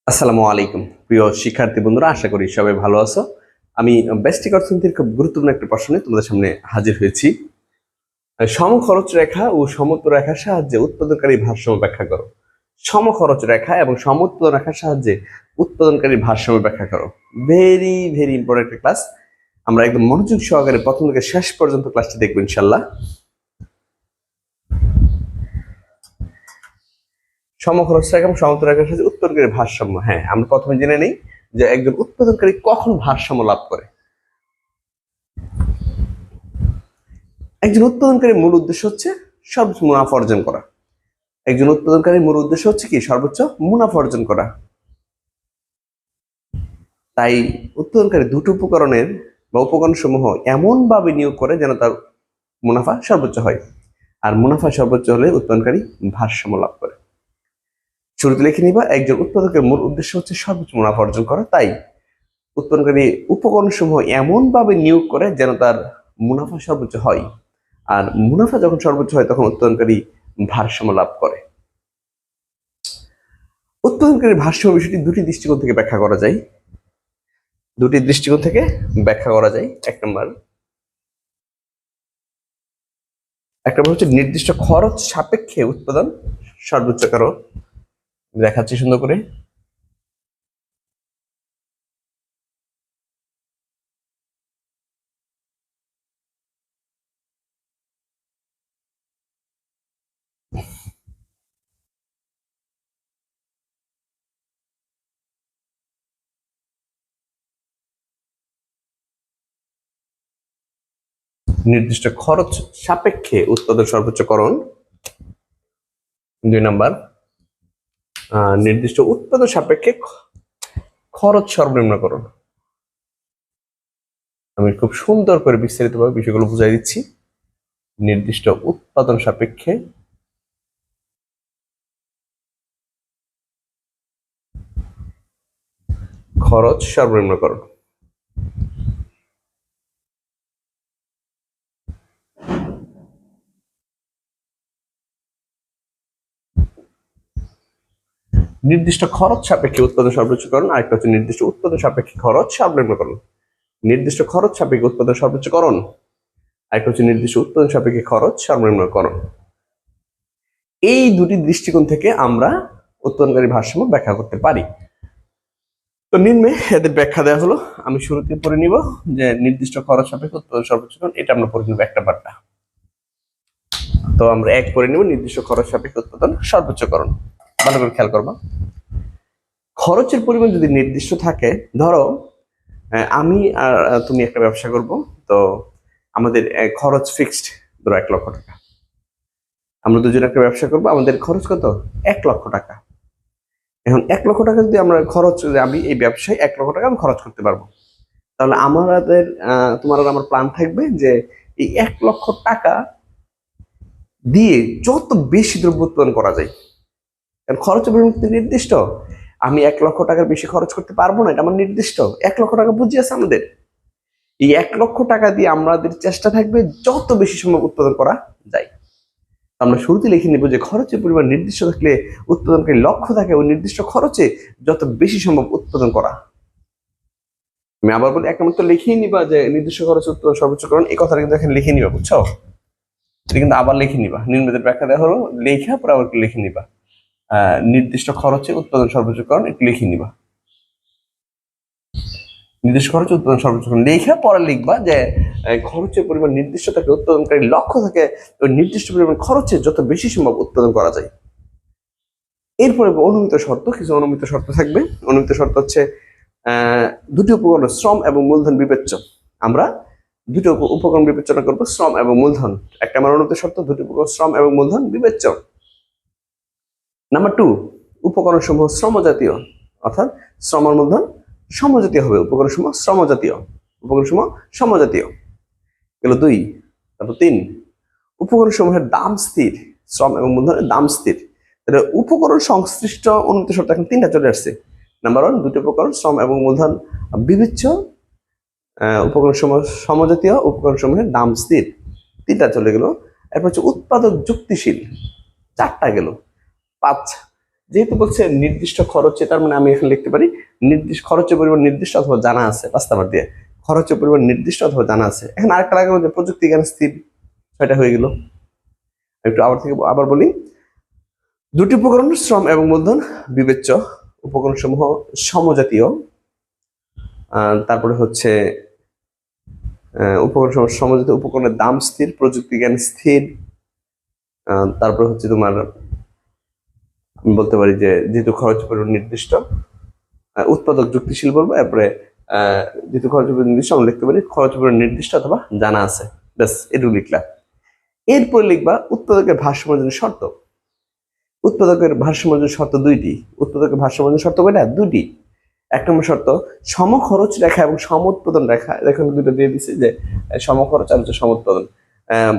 আসসালামু আলাইকুম প্রিয় শিক্ষার্থী বন্ধুরা, আশা করি সবাই ভালো আছো। আমি ব্যষ্টিক অর্থনীতির খুব গুরুত্বপূর্ণ একটা প্রশ্ন নিয়ে তোমাদের সামনে হাজির হয়েছি। সমখরচ রেখা ও সমোত্তর রেখার সাহায্যে উৎপাদনকারী ভারসাম্য ব্যাখ্যা করো। সমখরচ রেখা এবং সমোত্তর রেখার সাহায্যে উৎপাদনকারী ভারসাম্য ব্যাখ্যা করো। ভেরি ভেরি ইম্পর্টেন্ট একটা ক্লাস। আমরা একদম মনোযোগ সহকারে প্রথম থেকে শেষ পর্যন্ত ক্লাসটি দেখবো ইনশাল্লাহ। সমখরচ রেখা এবং সমোত্তর রেখার সাহায্যে উৎপাদনকারী ভারসাম্য। হ্যাঁ, আমরা প্রথমে জেনে নেই যে একজন উৎপাদনকারী কখন ভারসাম্য লাভ করে। একজন উৎপাদনকারীর মূল উদ্দেশ্য হচ্ছে সর্বোচ্চ মুনাফা অর্জন করা। একজন উৎপাদনকারীর মূল উদ্দেশ্য হচ্ছে কি? সর্বোচ্চ মুনাফা অর্জন করা। তাই উৎপাদনকারী দুটো উপকরণের বা উপকরণ সমূহ এমন ভাবে নিয়োগ করে যেন তার মুনাফা সর্বোচ্চ হয়। আর মুনাফা সর্বোচ্চ হলে উৎপাদনকারী ভারসাম্য লাভ করে। শুরুতে লিখে নিবা, একজন উৎপাদকের মূল উদ্দেশ্য হচ্ছে সর্বোচ্চ মুনাফা অর্জন করা। তাই উৎপাদনকারী উপকরণ সমূহ এমন ভাবে নিয়োগ করে যেন তার মুনাফা সর্বোচ্চ হয়। আর মুনাফা যখন সর্বোচ্চ হয় তখন উৎপাদনকারী ভারসাম্য লাভ করে। উৎপাদনকারী ভারসাম্য বিষয়টি দুটি দৃষ্টিকোণ থেকে ব্যাখ্যা করা যায়। এক নম্বর হচ্ছে নির্দিষ্ট খরচ সাপেক্ষে উৎপাদন সর্বোচ্চ করো। দেখাচ্ছি সুন্দর করে। নির্দিষ্ট খরচ সাপেক্ষে উৎপাদন সর্বোচ্চকরণ। 2 নাম্বার, নির্দিষ্ট উৎপাদন সাপেক্ষে খরচ সর্বনিম্নকরণ। আমি খুব সুন্দর করে বিস্তারিতভাবে বিষয়গুলো বুঝাই দিচ্ছি। নির্দিষ্ট উৎপাদন সাপেক্ষে খরচ সর্বনিম্নকরণ। নির্দিষ্ট খরচ সাপেক্ষে উৎপাদন সর্বোচ্চকরণ, আরেকটা হচ্ছে নির্দিষ্ট উৎপাদন সাপেক্ষে খরচ সর্বনিম্নকরণ। নির্দিষ্ট খরচ সাপেক্ষে উৎপাদন সর্বোচ্চকরণ, আরেকটা হচ্ছে নির্দিষ্ট উৎপাদন সাপেক্ষে খরচ সর্বনিম্নকরণ। এই দুটি দৃষ্টিকোণ থেকে আমরা উৎপাদনকারী ভারসাম্য ব্যাখ্যা করতে পারি। তো নিম্নে এদের ব্যাখ্যা দেওয়া হলো। আমি শুরুতে পড়ে নিব যে নির্দিষ্ট খরচ সাপেক্ষে উৎপাদন সর্বোচ্চকরণ, এটা আমরা পড়ে নিব একটা বারটা। তো আমরা এক পড়ে নিব নির্দিষ্ট খরচ সাপেক্ষে উৎপাদন সর্বোচ্চকরণ। ভালো করে খেয়াল করবা। খরচের পরিমাণ যদি নির্দিষ্ট থাকে, ধরো আমি আর তুমি একটা ব্যবসা করব, তো আমাদের খরচ ফিক্সড, ধরো 1 লক্ষ টাকা। আমরা দুজন একটা ব্যবসা করব, আমাদের খরচ কত? 1 লক্ষ টাকা। এখন 1 লক্ষ টাকা যদি আমরা খরচ, আমি এই ব্যবসায় 1 লক্ষ টাকা আমি খরচ করতে পারবো, তাহলে আমাদের তোমার আর আমার প্ল্যান থাকবে যে এই 1 লক্ষ টাকা দিয়ে যত বেশি দ্রব্য উৎপাদন করা যায়। কারণ খরচের পরিমাণ নির্দিষ্ট। আমি 1 লক্ষ টাকার বেশি খরচ করতে পারবো না, এটা আমার নির্দিষ্ট। 1 লক্ষ টাকা পুঁজি আছে আমাদের। এই 1 লক্ষ টাকা দিয়ে আমাদের চেষ্টা থাকবে যত বেশি সম্ভব উৎপাদন করা যায়। আমরা শুরুতে লিখে নিব যে খরচের পরিমাণ নির্দিষ্ট থাকলে উৎপাদনকারী লক্ষ্য থাকে ওই নির্দিষ্ট খরচে যত বেশি সম্ভব উৎপাদন করা। আমি আবার বলি, এক নম্বর তো লিখেই নিবা যে নির্দিষ্ট খরচ উৎপাদন সর্বোচ্চকরণ, এই কথাটা কিন্তু এখানে লিখে নিবা, বুঝছো? এটা কিন্তু আবার লিখে নিবা। নিম্নদের ব্যাখ্যা দেওয়া হলো, লেখা পরে আবার লিখে নিবা। নির্দিষ্ট খরচে উৎপাদন সর্বোচ্চকরণ একটু লিখে নিবা। নির্দিষ্ট খরচ উৎপাদন সর্বোচ্চকরণ লেখা পরে লিখবা যে খরচের পরিমাণ নির্দিষ্ট থাকে, উৎপাদনকারী লক্ষ্য থাকে ওই নির্দিষ্ট পরিমাণ খরচে যত বেশি সম্ভব উৎপাদন করা যায়। এরপরে অনুমিত শর্ত, কিছু অনুমিত শর্ত থাকবে। অনুমিত শর্ত হচ্ছে দুটি উপকরণ শ্রম এবং মূলধন বিবেচ্য। আমরা দুটো উপকরণ বিবেচনা করবো, শ্রম এবং মূলধন। একটা আমার অনুমিত শর্ত, দুটি উপকরণ শ্রম এবং মূলধন বিবেচ্য। নাম্বার 2, উপকরণ সমূহ শ্রমজাতীয়, অর্থাৎ শ্রম আর মূলধন সমজাতীয় হবে। উপকরণ সমূহ শ্রমজাতীয়, উপকরণ সমূহ সমজাতীয় গেল 2। তারপর 3, উপকরণ সমূহের দাম স্থির, শ্রম এবং মূলধনের দাম স্থির। তাহলে উপকরণ সংশ্লিষ্ট অনুমিত শর্ত এখন 3টা চলে আসছে। নাম্বার 1, দুটি উপকরণ শ্রম এবং মূলধন বিবেচ্য, উপকরণ সমূহ সমজাতীয়, উপকরণ সমূহের দাম স্থির, 3টা চলে গেল। এরপর হচ্ছে উৎপাদক যুক্তিশীল, 4টা গেল। 5, যেহেতু বলছে নির্দিষ্ট খরচে, তার মানে আমি এখানে লিখতে পারি নির্দিষ্ট খরচের পরিমাণ নির্দিষ্ট অথবা জানা আছে, 5 নাম্বার দিয়ে খরচের পরিমাণ নির্দিষ্ট অথবা জানা আছে। এখন আরেকটা লাগাবো যে প্রযুক্তি জ্ঞান স্থির, 6টা হয়ে গেল। একটু আবার বলি, দুটি উপকরণ শ্রম এবং মূলধন বিবেচ্য, উপকরণ সমূহ সমজাতীয়, তারপরে হচ্ছে উপকরণ সমূহ সমজাতীয়, উপকরণের দাম স্থির, প্রযুক্তি জ্ঞান স্থির, তারপরে হচ্ছে তোমার আমি বলতে পারি যে যেহেতু খরচ পরিমাণ নির্দিষ্ট, উৎপাদক যুক্তিশীল বলবো, তারপরে যেহেতু খরচ পরিমাণ নির্দিষ্ট আমরা লিখতে পারি খরচ পরিমাণ নির্দিষ্ট অথবা জানা আছে। ব্যাস এটুকু লিখলাম। এরপর লিখবা উৎপাদকের ভারসাম্যের শর্ত। উৎপাদকের ভারসাম্যের শর্ত দুইটি। উৎপাদকের ভারসাম্যের শর্ত কয়টা? দুটি। 1 নম্বর শর্ত, সমখরচ রেখা এবং সমউৎপাদন রেখা, এখানে দুটো দিয়ে দিচ্ছে যে সমখরচ আর হচ্ছে সমউৎপাদন।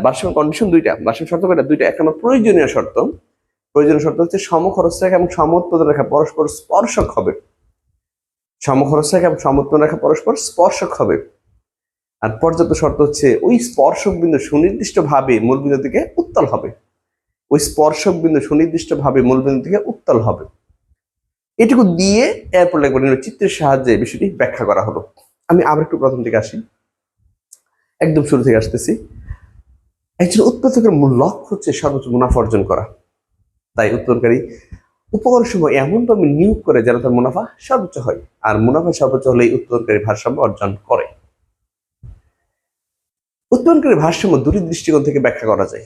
ভারসাম্য কন্ডিশন দুইটা, ভারসাম্য শর্ত কয়টা? দুইটা। 1 নম্বর প্রয়োজনীয় শর্ত, প্রয়োজনীয় শর্ত হচ্ছে সমখরচ রেখা এবং সমউৎপাদন রেখা পরস্পর স্পর্শক হবে। সমখরচ রেখা এবং সমউৎপাদন রেখা পরস্পর স্পর্শক হবে। আর পর্যাপ্ত শর্ত হচ্ছে ওই স্পর্শক বিন্দু সুনির্দিষ্টভাবে মূলবিন্দু থেকে উত্তল হবে। ওই স্পর্শক বিন্দু সুনির্দিষ্টভাবে মূলবিন্দু থেকে উত্তল হবে। এটুকু দিয়ে এরপর লিখব চিত্রের সাহায্যে বিষয়টি ব্যাখ্যা করা হলো। আমি আবার একটু প্রথম থেকে আসি, একদম শুরু থেকে আসতেছি। একজন উৎপাদকের মূল লক্ষ্য হচ্ছে সর্বোচ্চ মুনাফা অর্জন করা। তাই উৎপাদনকারী উপকরণ সমূহ এমনভাবে নিয়োগ করে যেন তার মুনাফা সর্বোচ্চ হয়, আর মুনাফা সর্বোচ্চ হলেই উৎপাদনকারী ভারসাম্য অর্জন করে। উৎপাদনকারী ভারসাম্য দুটি দৃষ্টিকোণ থেকে ব্যাখ্যা করা যায়।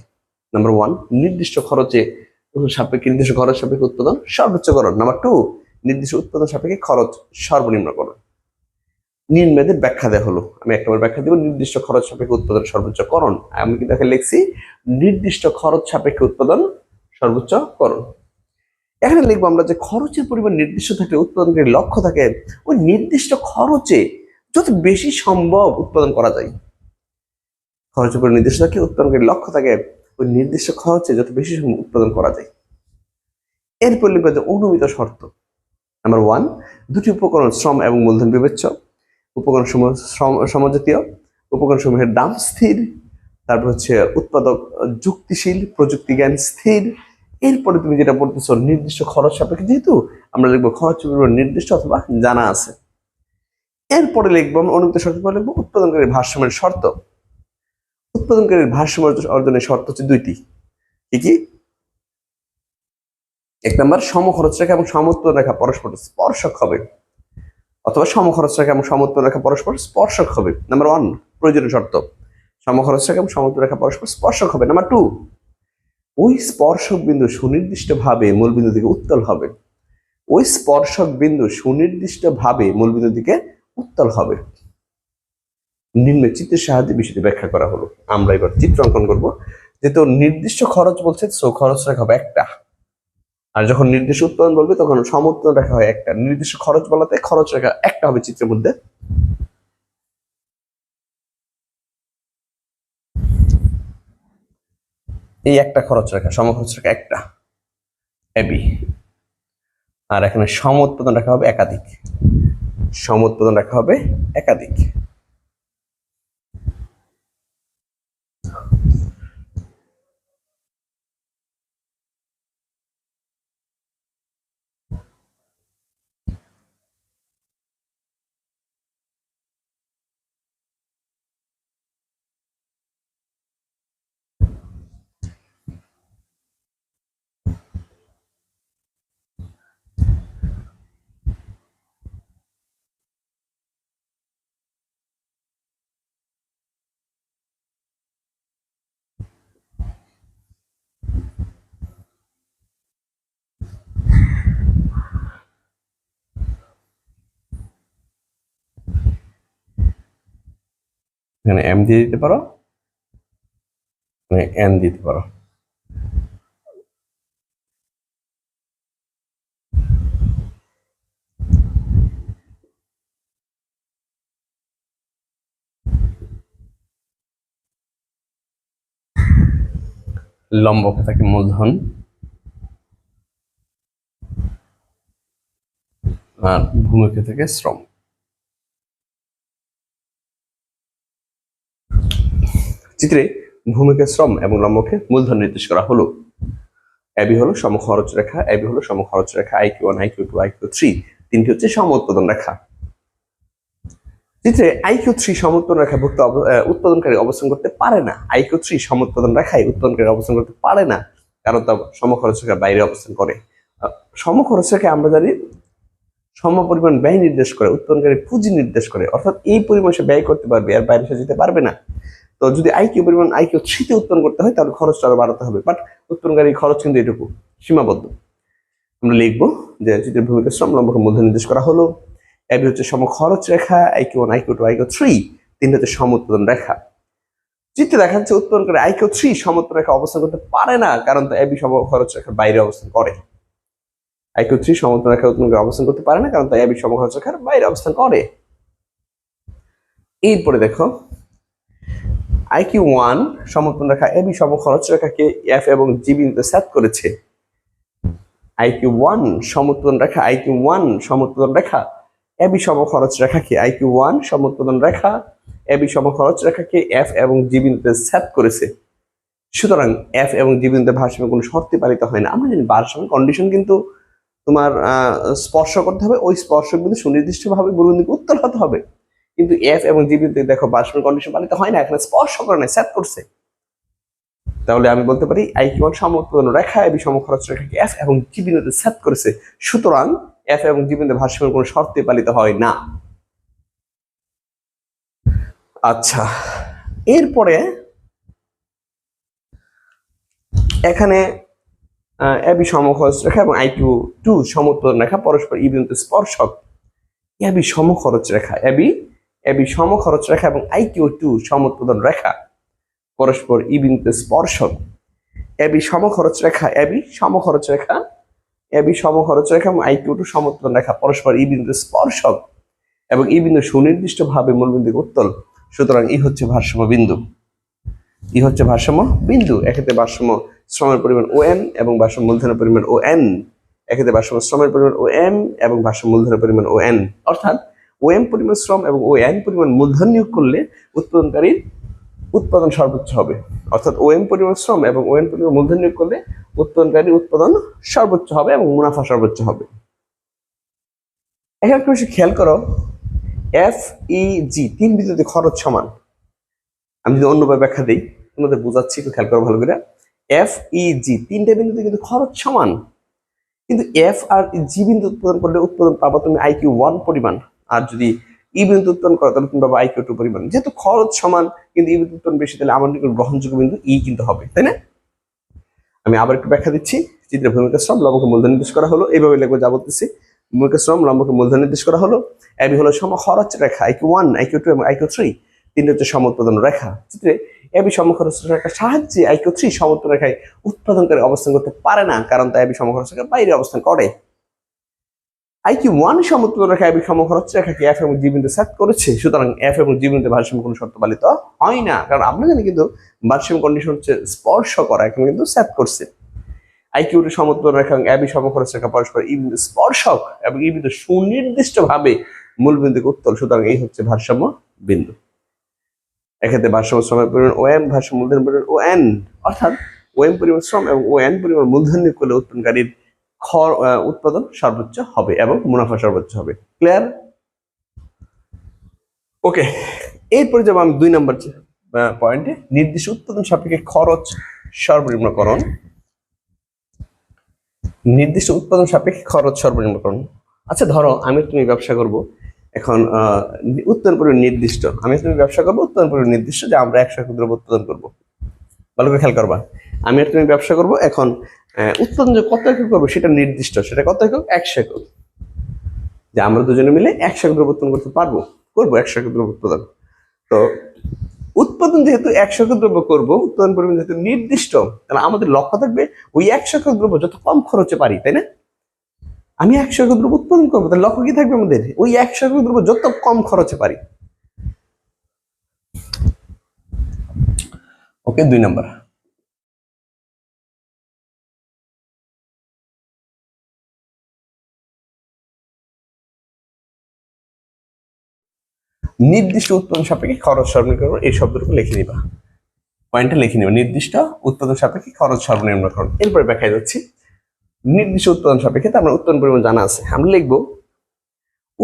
নাম্বার 1, নির্দিষ্ট খরচে সাপেক্ষে নির্দিষ্ট খরচ সাপেক্ষে উৎপাদন সর্বোচ্চকরণ। নাম্বার 2, নির্দিষ্ট উৎপাদন সাপেক্ষে খরচ সর্বনিম্নকরণ। নির্ণয়ের ব্যাখ্যা দেওয়া হলো। আমি একটা ব্যাখ্যা দেবো, নির্দিষ্ট খরচ সাপেক্ষে উৎপাদন সর্বোচ্চকরণ। আমি কিন্তু এখানে লিখছি নির্দিষ্ট খরচ সাপেক্ষে উৎপাদন সর্বোচ্চকরণ। এখানে লিখবো আমরা যে খরচের পরিমাণ নির্দিষ্ট থাকলে উৎপাদনকারী লক্ষ্য থাকে ওই নির্দিষ্ট খরচে যত বেশি সম্ভব উৎপাদন করা যায়। খরচের পরিমাণ নির্দিষ্ট থাকলে উৎপাদনকারী লক্ষ্য থাকে ওই নির্দিষ্ট খরচে যত বেশি সম্ভব উৎপাদন করা যায়। এরপর লিখবো যে অনুমিত শর্ত। নাম্বার 1, দুটি উপকরণ শ্রম এবং মূলধন বিবেচ্য, উপকরণ সমূহ সমজাতীয়, উপকরণ সমূহের দাম স্থির, তারপর হচ্ছে উৎপাদক যুক্তিশীল, প্রযুক্তি জ্ঞান স্থির। এরপরে তুমি যেটা পড়তেছো নির্দিষ্ট খরচ সাপেক্ষে, যেহেতু আমরা লিখবো খরচ নির্দিষ্ট অথবা জানা আছে। এরপরে লিখবো আমরা অনুমিত শর্ত, পরে লিখবো উৎপাদনকারী ভারসাম্যের শর্ত। উৎপাদনকারীর ভারসাম্য অর্জনের শর্ত হচ্ছে দুইটি। কি কি? 1 নম্বর, সমখরচ রেখা এবং সমউৎপাদন রেখা পরস্পর স্পর্শক হবে, অথবা সমখরচ রেখা এবং সমউৎপাদন রেখা পরস্পর স্পর্শক হবে। নাম্বার 1, প্রয়োজনীয় শর্ত, সমখরচ রেখা এবং সমউৎপাদন রেখা পরস্পর স্পর্শক হবে। নাম্বার 2, ওই স্পর্শক বিন্দু সুনির্দিষ্টভাবে মূলবিন্দু দিকে উত্তল হবে। ওই স্পর্শক বিন্দু সুনির্দিষ্টভাবে মূলবিন্দু দিকে উত্তল হবে। নিম্নে চিত্রের সাহায্যে বিষয়টি ব্যাখ্যা করা হলো। আমরা এবার চিত্র অঙ্কন করবো। যেহেতু নির্দিষ্ট খরচ বলছে, সো খরচ রেখা হবে একটা, আর যখন নির্দিষ্ট উৎপাদন বলবে তখন সমউৎপাদন রেখা হয় একটা। নির্দিষ্ট খরচ বলাতে খরচ রেখা একটা হবে চিত্রের মধ্যে। এই একটা খরচ রেখা, সমখরচ রেখা একটা এবি, আর এখানে সমউৎপাদন রেখা হবে একাধিক। সমউৎপাদন রেখা হবে একাধিক। এখানে এম দিয়ে দিতে পারো, এন দিতে পারো। লম্বকে থাকে মূলধন, আর ভূমিকে থেকে শ্রম। চিত্রে ভূমিকে শ্রম এবং লম্বকে মূলধন নির্দেশ করা হলো। এবি হলো সমখরচ রেখা, এবি হলো সমখরচ রেখা, IQ1 IQ2 IQ3 তিনটি হচ্ছে সম উৎপাদন রেখা। চিত্রে IQ3 সম উৎপাদন রেখাভুক্ত উৎপাদনকারী অবস্থান করতে পারে না। IQ3 সম উৎপাদন রেখায় উৎপাদনকারী অবস্থান করতে পারে না, কারণ তা সমখরচ রেখার বাইরে অবস্থান করে। সমখরচ রেখা আমরা জানি সম পরিমাণ ব্যয় নির্দেশ করে, উৎপাদনকারী পুঁজি নির্দেশ করে, অর্থাৎ এই পরিমাণ সে ব্যয় করতে পারবে, আর বাইরে সে যেতে পারবে না। তো যদি আইকিউ পরিমাণ IQ3 উৎপন্ন করতে হয় তাহলে খরচটা আরো বাড়াতে হবে, বাট উৎপাদনকারী খরচ কিন্তু এটুকু সীমাবদ্ধ। আমরা লিখবো যে চিত্রের ভূমিকা শ্রম লম্বকে মূলধন নির্দেশ করা হলো। এবি হচ্ছে সমখরচ রেখা, IQ1 IQ2 IQ3 তিনটি হচ্ছে সম উৎপাদন রেখা। চিত্রে দেখা যাচ্ছে উৎপাদনকারী IQ3 সম উৎপাদন রেখা অবস্থান করতে পারে না, কারণ তো এবি সমখরচ রেখার বাইরে অবস্থান করে। IQ3 সম উৎপাদন রেখা উৎপাদনকারী অবস্থান করতে পারে না, কারণ তো এবি সমখরচ রেখার বাইরে অবস্থান করে। এরপরে দেখো IQ1 সমুৎপন্ন রেখা এবি সমখরচ রেখাকে এফ এবং জি বিন্দুতে সেট করেছে। IQ1 সমুৎপন্ন রেখা, IQ1 সমুৎপন্ন রেখা এবি সমখরচ রেখাকে IQ1 সমুৎপন্ন রেখা এবি সমখরচ রেখাকে এফ এবং জি বিন্দুতে সেট করেছে। সুতরাং এফ এবং জি বিন্দুতে ভারসাম্যের কোনো শর্তে পালিত হয় না। আমরা জানি ভারসাম্যের কন্ডিশন কিন্তু তোমার স্পর্শ করতে হবে, ওই স্পর্শক বিন্দু সুনির্দিষ্টভাবে মূলবিন্দুকে উত্তর হতে হবে। কিন্তু এফ এবং জি বিন্দুতে দেখো ভারসাম্যের কন্ডিশন পালিত হয় না, এখানে স্পর্শ করে না, সেট করছে। তাহলে আমি বলতে পারি IQ1 সম উৎপাদন রেখা এবি সমখরচ রেখাকে এফ এবং জি বিন্দুতে সেট করেছে। সুতরাং এফ এবং জি বিন্দুতে ভারসাম্যের কোনো শর্তে পালিত হয় না। আচ্ছা, এরপরে এখানে এবি সমখরচ রেখা এবং IQ2 সম উৎপাদন রেখা পরস্পর ই বিন্দুতে স্পর্শক। এবি সমখরচ রেখা, এবি সমখরচ রেখা এবং IQ2 সম উৎপাদন রেখা পরস্পর ই বিন্দুতে স্পর্শক। এবি সমখরচ রেখা, এবি সমখরচ রেখা, এবি সমখরচ রেখা এবং IQ2 সম উৎপাদন রেখা পরস্পর ই বিন্দুতে স্পর্শক এবং ই বিন্দু সুনির্দিষ্টভাবে মূলবিন্দুকে উত্তল। সুতরাং ই হচ্ছে ভারসাম্য বিন্দু, ই হচ্ছে ভারসাম্য বিন্দু। এক্ষেত্রে ভারসাম্য শ্রমের পরিমাণ OM এবং ভারসাম্য মূলধনের পরিমাণ ON। এক্ষেত্রে ভারসাম্য শ্রমের পরিমাণ OM এবং ভারসাম্য মূলধনের পরিমাণ ON, অর্থাৎ OM পরিমাণ শ্রম এবং ON পরিমাণ মূলধন নিয়োগ করলে উৎপাদনকারীর উৎপাদন সর্বোচ্চ হবে। অর্থাৎ OM পরিমাণ শ্রম এবং ON পরিমাণ মূলধন নিয়োগ করলে উৎপাদনকারীর উৎপাদন সর্বোচ্চ হবে এবং মুনাফা সর্বোচ্চ হবে। এখানে একটু বেশি খেয়াল করো, FEG তিন বিন্দুতে খরচ সমান। আমি যদি অন্যভাবে ব্যাখ্যা দিই তোমাদের বোঝাচ্ছি, একটু খেয়াল করো ভালো করে। FEG তিনটা বিন্দুতে কিন্তু খরচ সমান, কিন্তু F আর G বিন্দু উৎপাদন করলে উৎপাদন পাবা তুমি IQ1 পরিমাণ, আর যদি ই বিন্দু উৎপাদন করো তাহলে তুমি পাবা IQ2 পরিমাণ। যেহেতু খরচ সমান কিন্তু ই বিন্দু উৎপাদন বেশি, তাহলে আমার নিকট গ্রহণযোগ্য বিন্দু ই কিন্তু হবে, তাই না? আমি আবার একটু ব্যাখ্যা দিচ্ছি। চিত্রে ভূমিকা শ্রম লম্বকে মূলধন নির্দেশ করা হলো, এইভাবে লিখবো যা বলতেছি। ভূমিকা শ্রম লম্বকে মূলধন নির্দেশ করা হলো। এবি হলো সমখরচ রেখা, IQ1 IQ2 এবং IQ3 তিনটি হচ্ছে সম উৎপাদন রেখা। চিত্রে এবি সমখরচ রেখার সাহায্যে IQ3 সম উৎপাদন রেখায় উৎপাদনকারী অবস্থান করতে পারে না, কারণ তা এবি সমখরচ রেখার বাইরে অবস্থান করে। IQ1 সম উৎপাদন রেখা এবি সমখরচ রেখাকে এফ এবং জি বিন্দুতে সেট করেছে। সুতরাং এফ এবং জি বিন্দুতে ভারসাম্য কোনো শর্ত পালিত হয় না, কারণ আমরা জানি কিন্তু ভারসাম্য কন্ডিশন হচ্ছে স্পর্শ করা, এখানে কিন্তু সেট করছে। IQ2 সম উৎপাদন রেখা এবং এবি সমখরচ রেখা পরস্পর ই বিন্দু স্পর্শক এবং ই বিন্দু সুনির্দিষ্টভাবে মূল বিন্দুকে উত্তল। সুতরাং এই হচ্ছে ভারসাম্য বিন্দু। এক্ষেত্রে ভারসাম্য শ্রমের পরিমাণ OM, ভারসাম্য মূলধনের পরিমাণ ON, অর্থাৎ OM পরিমাণ শ্রম এবং ON পরিমাণ মূলধন নিয়োগ করলে উৎপাদনকারীর উৎপাদন সর্বোচ্চ হবে এবং মুনাফা সর্বোচ্চ হবে। ক্লিয়ার? ওকে, এরপরে যাব আমি 2 নম্বর পয়েন্টে, নির্দিষ্ট উৎপাদন সাপেক্ষে খরচ সর্বনিম্নকরণ। নির্দিষ্ট উৎপাদন সাপেক্ষে খরচ সর্বনিম্নকরণ। আচ্ছা ধরো আমি তুমি ব্যবসা করব, এখন উৎপাদন পরিমাণ নির্দিষ্ট, আমি তুমি ব্যবসা করবো, উৎপাদন পরিমাণ নির্দিষ্ট যে আমরা 100 একক দ্রব্য উৎপাদন করবো। ভালো করে খেয়াল করবা, আমি আর তুমি ব্যবসা করবো, এখন উৎপাদন যে কত একক করবো সেটা নির্দিষ্ট, সেটা কত একক? 100 একক। যে আমরা দুজনে মিলে 100 একক দ্রব্য উৎপাদন করতে পারবো, করবো 100 একক দ্রব্য উৎপাদন। তো উৎপাদন যেহেতু 100 একক দ্রব্য করবো, উৎপাদন পরিমাণ যেহেতু নির্দিষ্ট, তাহলে আমাদের লক্ষ্য থাকবে ওই 100 একক দ্রব্য যত কম খরচে পারি, তাই না? আমি 100 একক দ্রব্য উৎপাদন করবো, তাহলে লক্ষ্য কি থাকবে আমাদের? ওই 100 একক দ্রব্য যত কম খরচে পারি। ওকে, 2 নম্বর। নির্দিষ্ট উৎপাদন সাপেক্ষে খরচ সর্বনিম্ন, এই শব্দটুকু লিখে নিবা। পয়েন্টটা লিখে নিব, নির্দিষ্ট উৎপাদন সাপেক্ষে খরচ সর্বনিম্নকরণ। এরপরে ব্যাখ্যা যাচ্ছি, নির্দিষ্ট উৎপাদন সাপেক্ষে তার মানে উৎপাদন পরিমাণ জানা আছে, আমরা লিখবো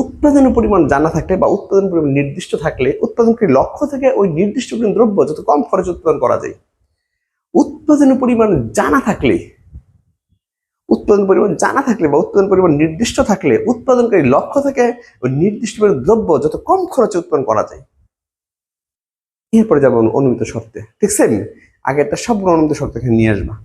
উৎপাদনের পরিমাণ জানা থাকলে বা উৎপাদন পরিমাণ নির্দিষ্ট থাকলে উৎপাদনকারী লক্ষ্য থেকে ওই নির্দিষ্ট পরিমাণ দ্রব্য যত কম খরচে উৎপাদন করা যায়। উৎপাদনের পরিমাণ জানা থাকলে, উৎপাদন পরিমাণ জানা থাকলে বা উৎপাদন পরিমাণ নির্দিষ্ট থাকলে উৎপাদনকারী লক্ষ্য থেকে ওই নির্দিষ্ট পরিমাণ দ্রব্য যত কম খরচে উৎপাদন করা যায়। এরপরে যেমন অনুমিত শর্তে, ঠিক সেম আগেরটা সবগুলো অনুমিত শর্ত এখানে নিয়ে আসবা,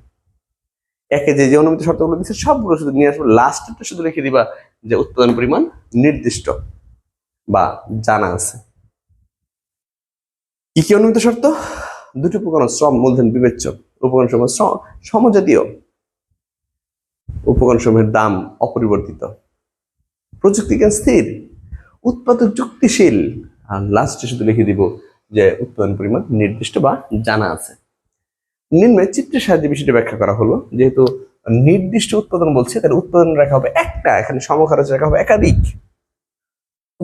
একে যে অনুমিত শর্তগুলো দিচ্ছে সবগুলো শুধু নিয়ে আসবো, লাস্টেরটা শুধু রেখে দিবা যে উৎপাদন পরিমাণ নির্দিষ্ট বা জানা আছে। কি কি অনুমিত শর্ত? দুটি উপকরণ শ্রম মূলধন বিবেচ্য, উপকরণ সমূহ সমজাতীয়, উপকরণ সমূহের দাম অপরিবর্তিত, প্রযুক্তিজ্ঞান স্থির, উৎপাদক যুক্তিশীল, আর লাস্টে শুধু লিখে দিব যে উৎপাদন পরিমাণ নির্দিষ্ট বা জানা আছে। নিম্নে চিত্রের সাহায্যে বিষয়টি ব্যাখ্যা করা হলো, যেহেতু নির্দিষ্ট উৎপাদন বলছে তাহলে উৎপাদন রেখা হবে একটা, এখানে সমখরচ রেখা হবে একাধিক,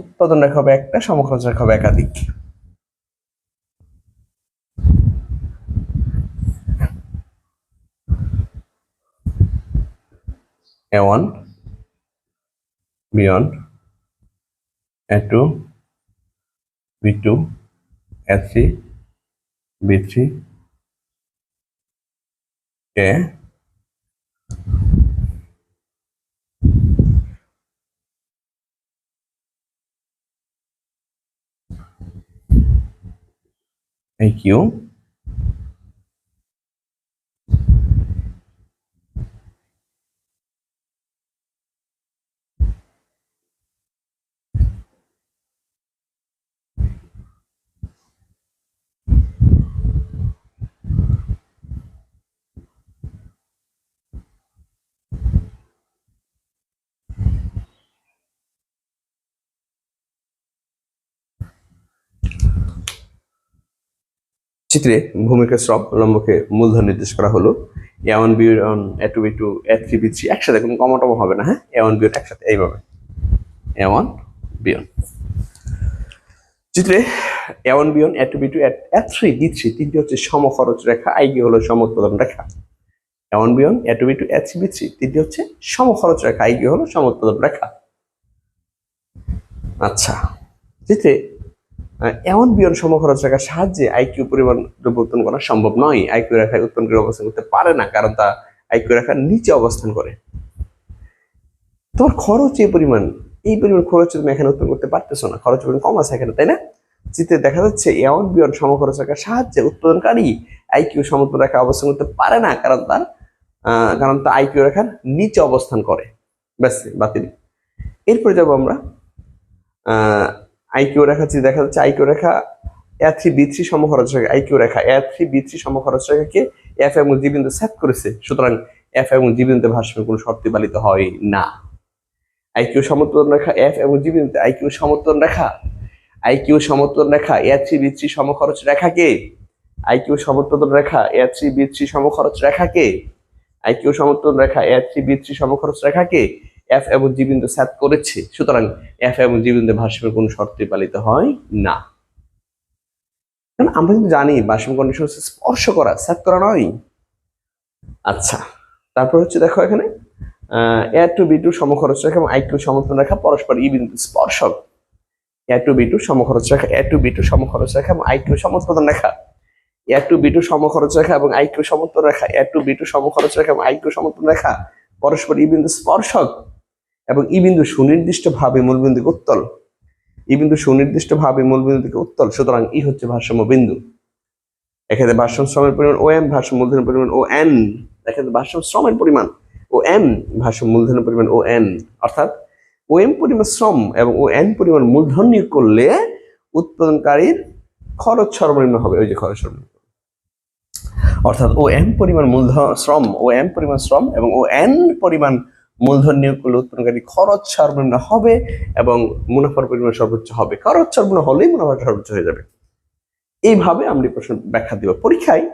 উৎপাদন রেখা হবে একটা, সমখরচ রেখা হবে একাধিক। A1 B1 A2 B2 A3 B3 A AQ চিত্রে ভূমিকা শ্রম লম্বকে মূলধন নির্দেশ করা হলো। A1 B1 A2 B2 A3 B3 একসাথে, কোনো কমাটম হবে না, হ্যাঁ A1 B1 একসাথে এইভাবে A1 B1। চিত্রে A1 B1 A2 B2 A3 B3 তিনটি হচ্ছে সমখরচ রেখা, আইগি হলো সমউৎপাদন রেখা। A1 B1 A2 B2 A3 B3 তিনটি হচ্ছে সমখরচ রেখা, আইগি হলো সমউৎপাদন রেখা। আচ্ছা, চিত্রে A1 B1 সমখরচ রেখার সাহায্যে আইকিউ পরিমাণ দ্রব্য উৎপন্ন করা সম্ভব নয়, আইকিউ রেখায় উৎপন্নকারী অবস্থান করতে পারে না, কারণ তা আইকিউ রেখার নিচে অবস্থান করে। তোমার খরচ এই পরিমাণ খরচ তুমি এখানে উৎপন্ন করতে পারতেছো না, খরচ পরিমাণ কম আছে এখানে, তাই না? চিত্রে দেখা যাচ্ছে A1 B1 সমখরচ রেখার সাহায্যে উৎপাদনকারী আইকিউ সমউৎপাদন রেখা অবস্থান করতে পারে না, কারণ তা আইকিউ রেখার নিচে অবস্থান করে। ব্যাস, বাতিল। এরপরে যাবো আমরা আইকিউ রেখা, দেখা যাচ্ছে আইকিউ রেখা A3 B3 সমখরচ রেখা, আইকিউ রেখা A3 B3 সমখরচ রেখাকে F এবং G বিন্দু সেট করেছে, সুতরাং F এবং G বিন্দুতে ভারসাম্যের কোনো শর্ত পালিত হয় না। আইকিউ সমউৎপাদন রেখা F এবং G বিন্দুতে আইকিউ সমউৎপাদন রেখা A3 B3 সমখরচ রেখাকে আইকিউ সমউৎপাদন রেখা A3 B3 সমখরচ রেখাকে আইকিউ সমউৎপাদন রেখা A3 B3 সমখরচ রেখাকে F এবং G বিন্দু সেট করেছে, সুতরাং F এবং G বিন্দুতে ভারসাম্যের কোনো শর্তই পালিত হয় না। কারণ আমরা কিন্তু জানি ভারসাম্য কন্ডিশন হচ্ছে স্পর্শ করা, সেট করা নয়। আচ্ছা, তারপর হচ্ছে দেখো এখানে A2 B2 সমখরচ রেখা এবং আইকিউ সমউৎপাদন রেখা পরস্পর ই বিন্দু স্পর্শক। A2 B2 সমখরচ রেখা A2 B2 সমখরচ রেখা এবং আইকিউ সমউৎপাদন রেখা A2 B2 সমখরচ রেখা এবং আইকিউ সমউৎপাদন রেখা A2 B2 সমখরচ রেখা এবং আইকিউ সমউৎপাদন রেখা পরস্পর ই বিন্দু স্পর্শক এবং ই বিন্দু সুনির্দিষ্টভাবে মূলবিন্দুকে উত্তল। ই বিন্দু সুনির্দিষ্টভাবে মূলবিন্দু থেকে উত্তল, সুতরাং ই হচ্ছে ভারসাম্য বিন্দু। এক্ষেত্রে ভারসাম্য শ্রমের পরিমাণ OM, ভারসাম্য মূলধনের পরিমাণ ON। এক্ষেত্রে ভারসাম্য শ্রমের পরিমাণ OM, ভারসাম্য মূলধনের পরিমাণ ON। অর্থাৎ OM পরিমাণ শ্রম এবং ON পরিমাণ মূলধন নিয়োগ করলে উৎপাদনকারীর খরচ সর্বনিম্ন হবে, ওই যে খরচ সর্বনিম্ন। অর্থাৎ OM পরিমাণ মূলধন শ্রম, OM পরিমাণ শ্রম এবং ON পরিমাণ মূলধন নিয়োগ করলে উৎপাদনকারী খরচ সর্বনিম্ন হবে এবং মুনাফার পরিমাণ সর্বোচ্চ হবে। খরচ সর্বনিম্ন হলেই মুনাফা সর্বোচ্চ হয়ে যাবে। এইভাবে আমরা প্রশ্ন ব্যাখ্যা দিব পরীক্ষায়।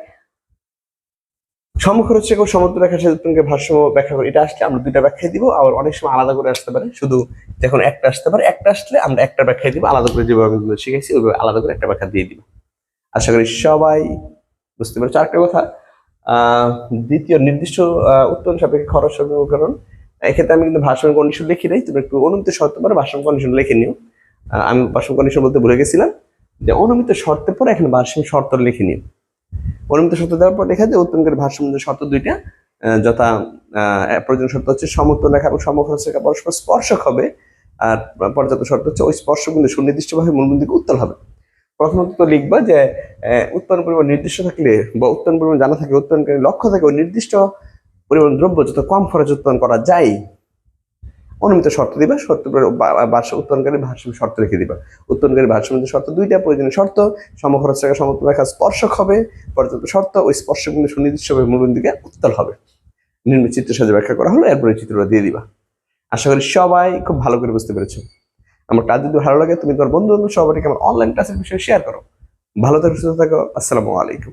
সমখরচ রেখা ও সমউৎপাদন রেখার সাথে উৎপাদনকারী ভারসাম্য ব্যাখ্যা করে, এটা আসলে আমরা দুইটা ব্যাখ্যাই দিব, আবার অনেক সময় আলাদা করে আসতে পারে, শুধু যখন একটা আসতে পারে, একটা আসলে আমরা একটা ব্যাখ্যাই দিব, আলাদা করে যেভাবে শিখেছি ওইভাবে আলাদা করে একটা ব্যাখ্যা দিয়ে দিব। আশা করি সবাই বুঝতে পেরেছো? আরেকটা কথা, দ্বিতীয় নির্দিষ্ট উৎপাদন সাপেক্ষে খরচ সমীকরণ, এক্ষেত্রে আমি কিন্তু ভারসাম্য কন্ডিশন লিখি নাই, তুমি একটু অনুমিত শর্ত পরে ভারসাম্য কন্ডিশন লিখে নিও। আমি ভারসাম্য কন্ডিশন বলতে ভুলে গেছিলাম, যে অনুমিত শর্তের পরে এখানে ভারসাম্য শর্ত লিখে নিও। অনুমিত শর্ত দেওয়ার পর লেখা যায় উৎপাদনকারী ভারসাম্য শর্ত দুইটা, যথা প্রয়োজন শর্ত হচ্ছে সমুত্তল রেখা এবং সমখরচ রেখা পরস্পর স্পর্শক হবে, আর পর্যাপ্ত শর্ত হচ্ছে ওই স্পর্শক বিন্দু সুনির্দিষ্টভাবে মূল বিন্দুকে উত্তল হবে। প্রথমত তো লিখবা যে উৎপাদন পরিমাণ নির্দিষ্ট থাকলে বা উৎপাদন পরিমাণ জানা থাকে, উৎপাদনকারী লক্ষ্য থাকে ওই নির্দিষ্ট পরিমাণ দ্রব্য যত কম খরচে উৎপাদন করা যায়। অনুমিত শর্ত দিবা, শর্ত উৎপাদনকারী ভারসাম্য শর্ত রেখে দিবা। উৎপাদনকারী ভারসাম্য শর্ত দুইটা, প্রয়োজনীয় শর্ত সমখরচ রেখা সমুত্তল রেখা স্পর্শক হবে, পর্যাপ্ত শর্ত ওই স্পর্শক বিন্দু সুনির্দিষ্টভাবে মূল বিন্দুকে উত্তল হবে। নির্মিত চিত্রের সাহায্যে ব্যাখ্যা করা হলো, এরপরে চিত্রটা দিয়ে দিবা। আশা করি সবাই খুব ভালো করে বুঝতে পেরেছো। আমার ক্লাস যদি ভালো লাগে তুমি তোমার বন্ধু বান্ধব সবাইকে আমার অনলাইন ক্লাসের বিষয়ে শেয়ার করো। ভালো থাকো, সুস্থ থাকো, আসসালামু আলাইকুম।